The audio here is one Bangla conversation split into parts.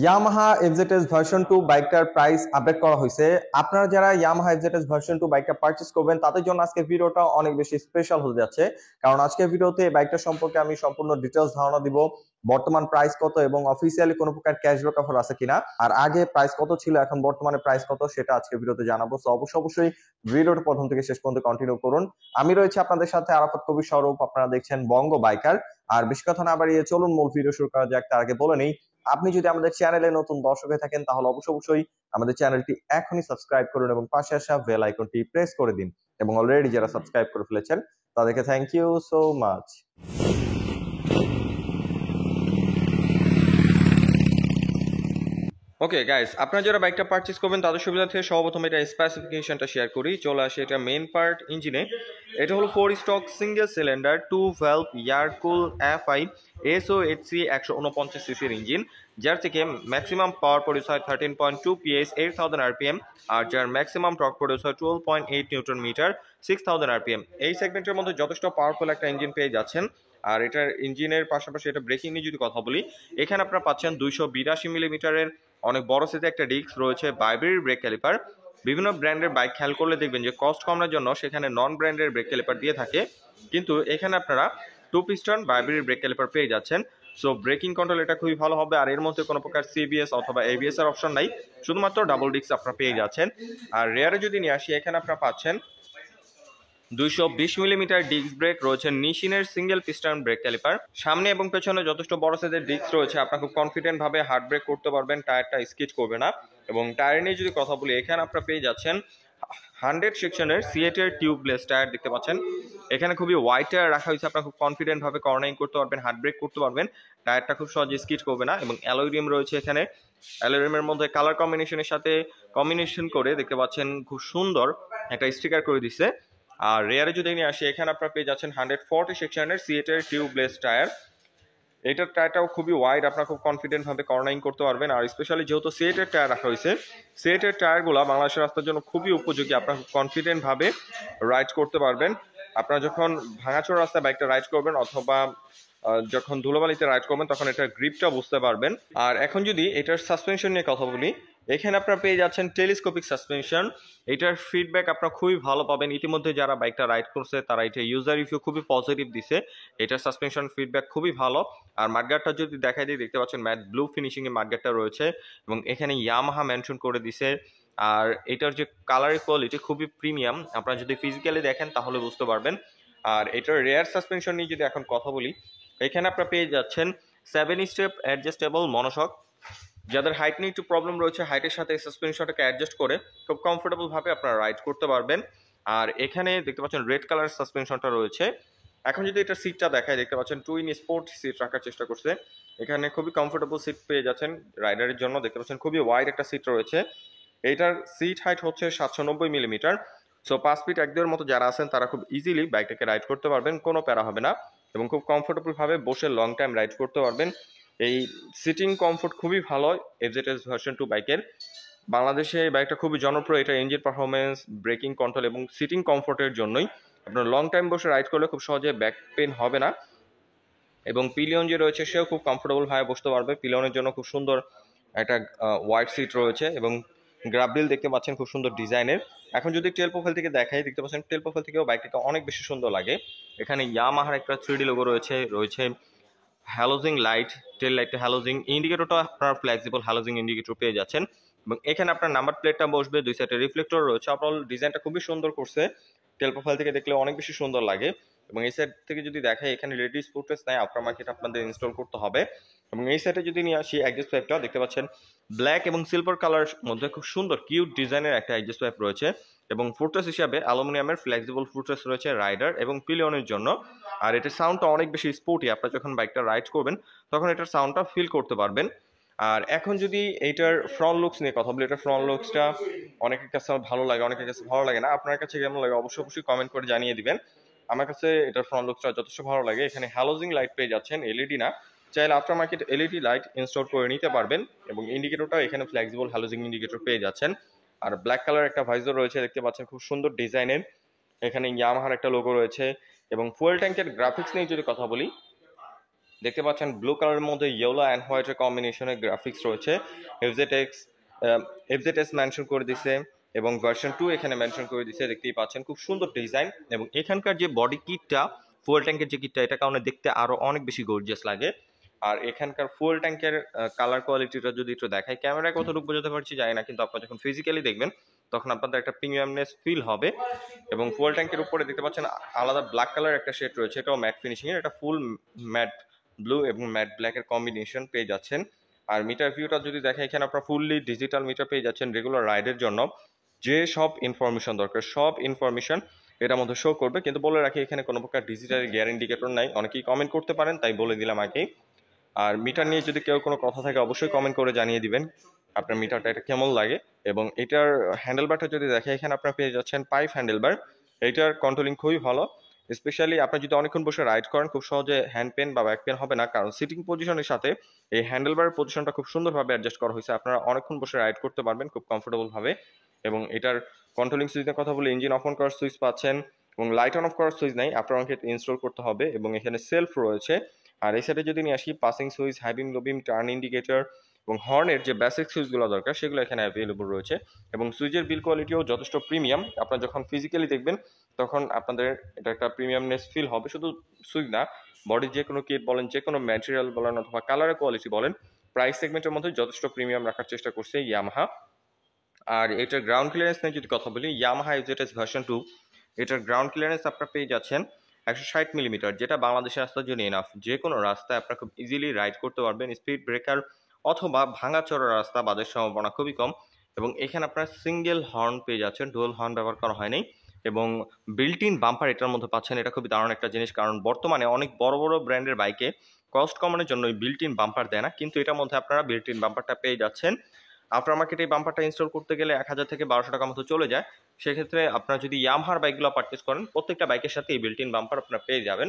ইয়ামাহা এফজেডএস ভার্সন 2 বাইকটার প্রাইস আপডেট করা হয়েছে। আপনারা যারা ইয়ামাহা এফজেডএস ভার্সন 2 বাইকটা পারচেজ করবেন তাদের জন্য আজকে ভিডিওটা অনেক বেশি স্পেশাল হতে যাচ্ছে, কারণ আজকের ভিডিওতে এই বাইকটা সম্পর্কে আমি সম্পূর্ণ ডিটেইলস ধারণা দিব। বর্তমান প্রাইস কত এবং অফিসিয়ালি কোনো প্রকার ক্যাশব্যাক অফার আছে কিনা, আর আগে প্রাইস কত ছিল এখন বর্তমানে প্রাইস কত সেটা আজকে ভিডিওতে জানাবো। সো অবশ্যই ভিডিওটা প্রথম থেকে শেষ পর্যন্ত কন্টিনিউ করুন। আমি রয়েছে আপনাদের সাথে আরাফাত কবির স্বরূপ, আপনারা দেখছেন বঙ্গ বাইকার। আর বেশি কথা না বাড়িয়ে চলুন মূল ভিডিও শুরু করা যাক। তার আগে বলে নেই, আপনি যদি আমাদের চ্যানেলে নতুন দর্শক হয়ে থাকেন তাহলে অবশ্যই আমাদের চ্যানেলটি এখনই সাবস্ক্রাইব করুন এবং পাশে আসা বেল আইকনটি প্রেস করে দিন। এবং অলরেডি যারা সাবস্ক্রাইব করে ফেলেছেন তাদেরকে thank you so much. Okay guys, আপনারা যারা বাইকটা পারচেজ করবেন তাদের সুবিধার্থে সর্বপ্রথম এটা স্পেসিফিকেশনটা শেয়ার করি। চলে আসে এটা মেইন পার্ট ইঞ্জিনে। এটা হলো 4 stroke single cylinder 2 valve air cool FI SOHC 149 সিসির ইঞ্জিন, যার থেকে ম্যাক্সিমাম পাওয়ার প্রডিউস হয় 13.2 পিএস 8000 আরপিএম, আর যার ম্যাক্সিমাম টর্ক প্রডিউস হয় 12.8 নিউটন মিটার 6000 আরপিএম। এই সেগমেন্টের মধ্যে যথেষ্ট পাওয়ারফুল একটা ইঞ্জিন পেয়ে যাচ্ছেন। আর এটার ইঞ্জিনের পাশাপাশি এটা ব্রেকিং নিয়ে যদি কথা বলি, এখানে আপনারা পাচ্ছেন 282 মিলিমিটারের অনেক বড় সাইজে একটা ডিস্ক রয়েছে, ভাইব্রেট ব্রেক ক্যালিপার। বিভিন্ন ব্র্যান্ডের বাইক খেয়াল করলে দেখবেন যে কস্ট কমানোর জন্য সেখানে নন ব্র্যান্ডের ব্রেক ক্যালিপার দিয়ে থাকে, কিন্তু এখানে আপনারা 2 পিস্টন ভাইব্রেট ব্রেক ক্যালিপার পেয়ে যাচ্ছেন। সো ব্রেকিং কন্ট্রোল এটা খুবই ভালো হবে। আর এর মধ্যে কোনো প্রকার সিবিএস অথবা এবিএস এর অপশন নাই, শুধুমাত্র ডাবল ডিস্ক আপনারা পেয়ে যাচ্ছেন। আর রেয়ারে যদি নিয়ে আসি, এখানে আপনারা পাচ্ছেন 220 মিলিমিটার ডিস্ক ব্রেক রয়েছে, নিশিনের সিঙ্গেল পিস্টন ব্রেক ক্যালিপার। সামনে এবং পেছনে যথেষ্ট বড় সাইজের ডিস্ক রয়েছে, আপনারা খুব কনফিডেন্ট ভাবে হার্ড ব্রেক করতে পারবেন, টায়ারটা স্কিচ করবে না। এবং টায়ার নিয়ে যদি কথা বলি, এখানে আপনারা পেয়ে যাচ্ছেন 100 সেকশনের সিএট এর টিউবলেস টায়ার দেখতে পাচ্ছেন। এখানে খুবই ওয়াইড টায়ার রাখা হয়েছে, আপনারা খুব কনফিডেন্ট ভাবে কর্নারিং করতে পারবেন, হার্ড ব্রেক করতে পারবেন, টায়ারটা খুব সহজে স্কিচ করবে না। এবং অ্যালয় রিম রয়েছে এখানে, অ্যালয় রিমের মধ্যে কালার কম্বিনেশনের সাথে কম্বিনেশন করে দেখতে পাচ্ছেন খুব সুন্দর একটা স্টিকার করে দিচ্ছে। আর রেয়ারে যদি নিয়ে আসি, এখানে আপনারা পেয়ে যাচ্ছেন 140 সেকশনের সিএট এর টিউবলেস টায়ার। এটার টায়ারটাও খুবই ওয়াইড, আপনারা খুব কনফিডেন্ট ভাবে কর্নারিং করতে পারবেন। আর স্পেশালি যেহেতু সিএট এর টায়ার রাখা হয়েছে, সিএট এর টায়ারগুলো বাংলাদেশের রাস্তার জন্য খুবই উপযোগী, আপনারা খুব কনফিডেন্ট ভাবে রাইড করতে পারবেন। আপনারা যখন ভাঙাচোরা রাস্তায় বাইকটা রাইড করবেন অথবা যখন ধুলোবালিতে রাইড করবেন তখন এটার গ্রিপটা বুঝতে পারবেন। আর এখন যদি এটার সাসপেনশন নিয়ে কথা বলি, এখানে আপনারা পেয়ে যাচ্ছেন টেলিস্কোপিক সাসপেনশন। এটার ফিডব্যাক আপনারা খুবই ভালো পাবেন। ইতিমধ্যে যারা বাইকটা রাইড করছে তারা এটা ইউজার রিভিউ খুবই পজিটিভ দিছে, এটার সাসপেনশন ফিডব্যাক খুবই ভালো। আর মাডগার্ডটা যদি দেখাই দিই, দেখতে পাচ্ছেন ম্যাট ব্লু ফিনিশিং এর মাডগার্ডটা রয়েছে এবং এখানে ইয়ামাহা মেনশন করে দিছে। আর এটার যে কালারের কোয়ালিটি খুবই প্রিমিয়াম, আপনারা যদি ফিজিক্যালি দেখেন তাহলে বুঝতে পারবেন। আর এটার রেয়ার সাসপেনশন নিয়ে যদি এখন কথা বলি, এখানে আপনারা পেয়ে যাচ্ছেন 7 স্টেপ অ্যাডজাস্টেবল মনোশক। যাদের হাইট নিয়ে একটু প্রবলেম রয়েছে, হাইটের সাথে সাসপেনশনটাকে অ্যাডজাস্ট করে খুব কমফোর্টেবল ভাবে আপনারা রাইড করতে পারবেন। আর এখানে দেখতে পাচ্ছেন রেড কালার সাসপেনশনটা রয়েছে। এখন যদি এটা সিটটা দেখায়, দেখতে পাচ্ছেন টুইন স্পোর্ট সিট রাখার চেষ্টা করছে, এখানে খুবই কমফোর্টেবল সিট পেয়ে যাচ্ছেন রাইডারের জন্য। দেখতে পাচ্ছেন খুবই ওয়াইড একটা সিট রয়েছে। এইটার সিট হাইট হচ্ছে 790 মিলিমিটার। সো 5 ফিট 1-2 মতো যারা আছেন তারা খুব ইজিলি বাইকটাকে রাইড করতে পারবেন, কোনো প্যারা হবে না এবং খুব কমফোর্টেবল ভাবে বসে লং টাইম রাইড করতে পারবেন। এই সিটিং কমফোর্ট খুবই ভালো এফজেডএস ভার্সন 2 বাইকের। বাংলাদেশে এই বাইকটা খুবই জনপ্রিয়, এটা ইঞ্জিন পারফরমেন্স, ব্রেকিং কন্ট্রোল এবং সিটিং কমফোর্টের জন্যই। আপনার লং টাইম বসে রাইড করলে খুব সহজে ব্যাক পেন হবে না। এবং পিলিয়ন যে রয়েছে সেও খুব কমফোর্টেবল ভাবে বসতে পারবে, পিলিয়নের জন্য খুব সুন্দর একটা ওয়াইড সিট রয়েছে এবং গ্রাবরিল দেখতে পাচ্ছেন খুব সুন্দর ডিজাইনের। এখন যদি টেল প্রোফাইল থেকে দেখাই, দেখতে পাচ্ছেন টেল প্রোফাইল থেকেও বাইকটাকে অনেক বেশি সুন্দর লাগে। এখানে ইয়ামাহার একটা 3D লোগো রয়েছে হ্যালোজিং লাইট, টেল লাইটটা হ্যালোজিং, ইন্ডিকেটরটা আপনার ফ্লেক্সিবল হ্যালোজিং ইন্ডিকেটর পেয়ে যাচ্ছেন। এবং এখানে আপনার নাম্বার প্লেটটা বসবে, দুই সাইডে রিফ্লেক্টর রয়েছে। ওভারঅল ডিজাইনটা খুবই সুন্দর করছে, টেল প্রোফাইল থেকে দেখলে অনেক বেশি সুন্দর লাগে। এবং এই সাইড থেকে যদি দেখাই, এখানে লেডিস ফুটরেস্ট নাই, আফটার মার্কেট আপনাদের ইনস্টল করতে হবে। এবং এই সাইডে যদি নিয়ে আসি, অ্যাডজাস্ট পাইপটা দেখতে পাচ্ছেন ব্ল্যাক এবং সিলভার কালার মধ্যে খুব সুন্দর কিউট ডিজাইনের একটা অ্যাডজাস্ট পাইপ রয়েছে। এবং ফুটরেস্ট হিসাবে অ্যালুমিনিয়ামের ফ্লেক্সিবল ফুটরেস্ট রয়েছে রাইডার এবং পিলিয়নের জন্য। আর এটার সাউন্ডটা অনেক বেশি স্পোর্টি, আপনারা যখন বাইকটা রাইড করবেন তখন এটার সাউন্ডটা ফিল করতে পারবেন। আর এখন যদি এইটার ফ্রন্ট লুকস নিয়ে কথা বলি, এটার ফ্রন্ট লুকসটা অনেকের কাছে ভালো লাগে, অনেকের কাছে ভালো লাগে না। আপনার কাছে কেমন লাগে অবশ্যই কমেন্ট করে জানিয়ে দিবেন। আমার কাছে এটার ফ্রন্ট লুকসটা যথেষ্ট ভালো লাগে। এখানে হ্যালোজিং লাইট পেয়ে যাচ্ছেন, এলইডি না, চাইলে after market LED light install করে নিতে পারবেন। এবং ইন্ডিকেটরটা এখানে ফ্লেক্সিবল হ্যালোজিং ইন্ডিকেটর পেয়ে যাচ্ছেন। আর ব্ল্যাক কালার একটা ভাইজার রয়েছে, দেখতে পাচ্ছেন খুব সুন্দর ডিজাইনের। এখানে ইয়ামাহার একটা লোগো রয়েছে। এবং ফুয়েল ট্যাঙ্কের গ্রাফিক্স নিয়ে যদি কথা বলি, দেখতে পাচ্ছেন ব্লু কালারের মধ্যে ইয়েলো অ্যান্ড হোয়াইটের কম্বিনেশনে গ্রাফিক্স রয়েছে। এফজেডএক্স এফজেডএস মেনশন করে দিছে এবং ভার্সন 2 এখানে মেনশন করে দিছে, দেখতেই পাচ্ছেন খুব সুন্দর ডিজাইন। এবং এখানকার যে বডি কিটটা, ফুয়েল ট্যাঙ্কের যে কিটটা, এটা কারণে দেখতে আরো অনেক বেশি গর্জিয়াস লাগে। আর এখানকার ফুয়েল ট্যাঙ্কের কালার কোয়ালিটিটা যদি একটু দেখাই, ক্যামেরায় কতটুকু বোঝাতে পারছি জানি না, কিন্তু আপনারা যখন ফিজিক্যালি দেখবেন তখন আপনাদের একটা প্রিমিয়ামনেস ফিল হবে। এবং ফুয়েল ট্যাঙ্কের উপরে দেখতে পাচ্ছেন আলাদা ব্ল্যাক কালার একটা শেড রয়েছে, এটাও ম্যাট ফিনিশিং এর, এটা ফুল ম্যাট ব্লু এবং ম্যাট ব্ল্যাকের কম্বিনেশন পেয়ে যাচ্ছেন। আর মিটার ভিউটা যদি দেখেন, এখানে আপনারা ফুললি ডিজিটাল মিটার পেয়ে যাচ্ছেন। রেগুলার রাইডের জন্য যে সব ইনফরমেশন দরকার সব ইনফরমেশন এটার মধ্যে শো করবে। কিন্তু বলে রাখি, এখানে কোনো প্রকার ডিজিটাল গিয়ার ইন্ডিকেটর নাই, অনেকেই কমেন্ট করতে পারেন তাই বলে দিলাম আগেই। আর মিটার নিয়ে যদি কেউ কোনো কথা থাকে অবশ্যই কমেন্ট করে জানিয়ে দিবেন আপনার মিটারটা এটা কেমন লাগে। এবং এটার হ্যান্ডেলবারটা যদি দেখে, এখানে আপনারা পেয়ে যাচ্ছেন পাইপ হ্যান্ডেলবার। এটার কন্ট্রোলিং খুবই ভালো, স্পেশালি আপনি যদি অনেকক্ষণ বসে রাইড করেন খুব সহজে হ্যান্ড পেন বা ব্যাক পেন হবে না, কারণ সিটিং পজিশনের সাথে এই হ্যান্ডেলবারের পজিশনটা খুব সুন্দরভাবে অ্যাডজাস্ট করা হয়েছে। আপনারা অনেকক্ষণ বসে রাইড করতে পারবেন খুব কমফোর্টেবল ভাবে। এবং এটার কন্ট্রোলিং সুইচের কথা বলে, ইঞ্জিন অফ অন করার সুইচ পাচ্ছেন এবং লাইট অন অফ করার সুইচ নাই, আপনার অনেক ইনস্টল করতে হবে। এবং এখানে সেলফ রয়েছে। আর এই সাইডে যদি নিয়ে আসি, পাসিং সুইচ, হাই বিম, লো বিম, টার্ন ইন্ডিকেটর এবং হর্নের যে বেসিক সুইচগুলো দরকার সেগুলো এখানে অ্যাভেলেবল রয়েছে। এবং সুইচের বিল কোয়ালিটিও যথেষ্ট প্রিমিয়াম, আপনারা যখন ফিজিক্যালি দেখবেন তখন আপনাদের এটা একটা প্রিমিয়ামনেস ফিল হবে। শুধু সুইচ না, বডির যে কোনো কিট বলেন, যে কোনো ম্যাটেরিয়াল বলেন অথবা কালারের কোয়ালিটি বলেন, প্রাইস সেগমেন্টের মধ্যে যথেষ্ট প্রিমিয়াম রাখার চেষ্টা করছে ইয়ামাহা। আর এটার গ্রাউন্ড ক্লিয়ারেন্স নিয়ে যদি কথা বলি, ইয়ামাহা এফজেডএস ভার্সন 2 এটার গ্রাউন্ড ক্লিয়ারেন্স আপনারা পেয়ে যাচ্ছেন 160 মিলিমিটার, যেটা বাংলাদেশের রাস্তার জন্য এনাফ। যে কোনো রাস্তায় আপনারা খুব ইজিলি রাইড করতে পারবেন। স্পিড ব্রেকার অথবা ভাঙাচোরা রাস্তা বাদের সম্ভাবনা খুবই কম। এবং এখানে আপনারা সিঙ্গেল হর্ন পেয়ে যাচ্ছেন, ডুয়াল হর্ন ব্যবহার করা হয়নি। এবং বিল্ট ইন বাম্পার এটার মধ্যে পাচ্ছেন, এটা খুবই দারুণ একটা জিনিস, কারণ বর্তমানে অনেক বড় বড় ব্র্যান্ডের বাইকে কস্ট কমানোর জন্য বিল্ট ইন বাম্পার দেয় না, কিন্তু এটার মধ্যে আপনারা বিল্ট ইন বাম্পারটা পেয়ে যাচ্ছেন। আফটার মার্কেটে এই বাম্পারটা ইনস্টল করতে গেলে 1000 থেকে 1200 টাকা মতো চলে যায়। সেক্ষেত্রে আপনারা যদি ইয়ামাহার বাইকগুলো পারচেস করেন, প্রত্যেকটা বাইকের সাথে এই বিল্ট ইন বাম্পার আপনারা পেয়ে যাবেন।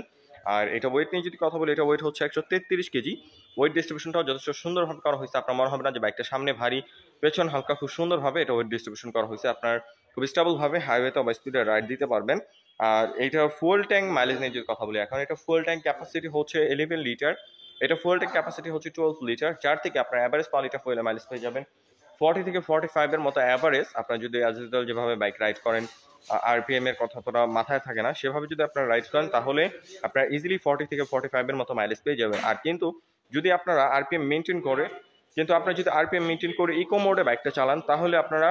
আর এটা ওয়েট নিয়ে যদি কথা বলি, এটা ওয়েট হচ্ছে 133 কেজি। ওয়েট ডিস্ট্রিবিউশনটাও যথেষ্ট সুন্দরভাবে করা হয়েছে, আপনার মনে হবে না যে বাইকটা সামনে ভারী পেছন হালকা, খুব সুন্দরভাবে এটা ওয়েট ডিস্ট্রিবিউশন করা হয়েছে। আপনার খুব স্টেবলভাবে হাইওয়েতে বা স্পিডে রাইড দিতে পারবেন। আর এইটার ফুয়েল ট্যাঙ্ক মাইলেজ নিয়ে যদি কথা বলি, এখন এটা ফুয়েল ট্যাঙ্ক ক্যাপাসিটি হচ্ছে 11 লিটার, এটা ফুয়েল ট্যাঙ্ক ক্যাপাসিটি হচ্ছে 12 লিটার, যার থেকে আপনার অ্যাভারেজ 5 লিটার ফুয়েলের মাইলেজ পেয়ে যাবেন 40 থেকে 45 এর মতো অ্যাভারেজ। আপনারা যদি অ্যাজ ইউজুয়াল যেভাবে বাইক রাইড করেন, আরপিএম এর কথা তোরা মাথায় থাকে না, সেভাবে যদি আপনারা রাইড করেন তাহলে আপনারা ইজিলি 40 থেকে 45 এর মতো মাইলেজ পেয়ে যাবেন। আর কিন্তু যদি আপনারা আরপিএম মেনটেন করে ইকো মোডে বাইকটা চালান, তাহলে আপনারা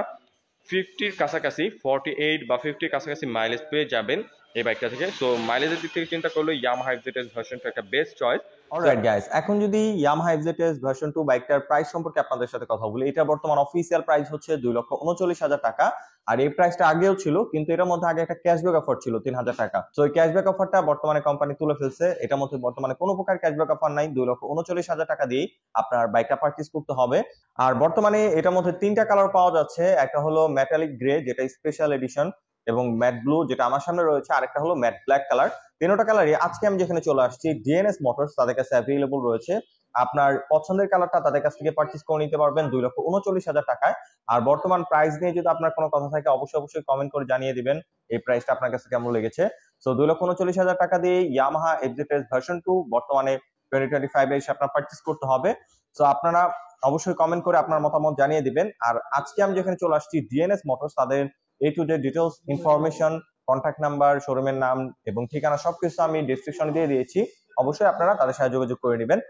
50-র কাছাকাছি 48 বা 50-র কাছাকাছি মাইলেজ পেয়ে যাবেন এই বাইকটা থেকে। সো মাইলেজের দিক থেকে চিন্তা করলে ইয়ামাহা এফজেডএস ভার্সন 2 একটা বেস্ট চয়েস। অলরাইট গাইস, এখন যদি ইয়ামাহা এফজেডএস ভার্সন 2 বাইকটার প্রাইস সম্পর্কে আপনাদের সাথে কথা বলি, এটা বর্তমান অফিসিয়াল প্রাইস হচ্ছে 2,39,000 টাকা। আর এই প্রাইসটা আগেও ছিল, কিন্তু এটার মধ্যে আগে একটা ক্যাশব্যাক অফার ছিল 3,000 টাকা। তো এই ক্যাশব্যাক অফারটা বর্তমানে কোম্পানি তুলে ফেলছে, এটার মধ্যে বর্তমানে কোনো প্রকার ক্যাশব্যাক অফার নাই। 2,39,000 টাকা দিয়ে আপনার বাইকটা পারচেজ করতে হবে। আর বর্তমানে এটার মধ্যে 3টা কালার পাওয়া যাচ্ছে, একটা হলো মেটালিক গ্রে যেটা স্পেশাল এডিশন, এবং ম্যাট ব্লু যেটা আমার সামনে রয়েছে, আরেকটা হলো ম্যাট ব্ল্যাক কালার। তিনটা কালারই আজকে আমি যেখানে চলে আসছি, ডিএনএস মোটরস তাদের কাছে অ্যাভেলেবল রয়েছে। আপনার পছন্দের কালারটা তাদের কাছ থেকে পারচেজ করে নিতে পারবেন 2,39,000 টাকায়। আর বর্তমান প্রাইস নিয়ে যদি আপনার কোনো কথা থাকে অবশ্যই কমেন্ট করে জানিয়ে দিবেন এই প্রাইসটা আপনার কাছে কেমন লেগেছে। সো 2,39,000 টাকা দিয়ে ইয়ামাহা এফজেডএস ভার্সন 2 বর্তমানে 2025 এসে আপনার পারচেজ করতে হবে। সো আপনারা অবশ্যই কমেন্ট করে আপনার মতামত জানিয়ে দিবেন। আর আজকে আমি যেখানে চলে আসছি, ডিএনএস মোটরস তাদের A to Z details information, contact number, শোরুমের নাম এবং ঠিকানা সবকিছু আমি ডেসক্রিপশনে দিয়ে দিয়েছি। অবশ্যই আপনারা তাদের সাথে যোগাযোগ করে নেবেন।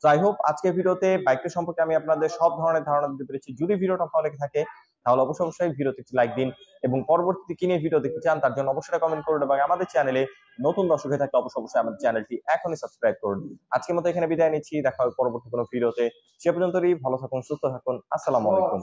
আই হোপ আজকের ভিডিওতে বাইকটা সম্পর্কে আমি আপনাদের সব ধরনের ধারণা দিতে পেরেছি। যদি ভিডিওটা ভালো লেগে থাকে তাহলে অবশ্যই ভিডিওতে একটি লাইক দিন, এবং পরবর্তীতে কি নিয়ে ভিডিও দেখতে চান তার জন্য অবশ্যই কমেন্ট করুন, এবং আমাদের চ্যানেলে নতুন দর্শক হয়ে থাকলে অবশ্যই আমাদের চ্যানেলটি এখনই সাবস্ক্রাইব করুন। আজকের মতো এখানে বিদায় নিচ্ছি, দেখা হবে পরবর্তী কোনো ভিডিওতে। সে পর্যন্তই ভালো থাকুন, সুস্থ থাকুন, আসসালামু আলাইকুম।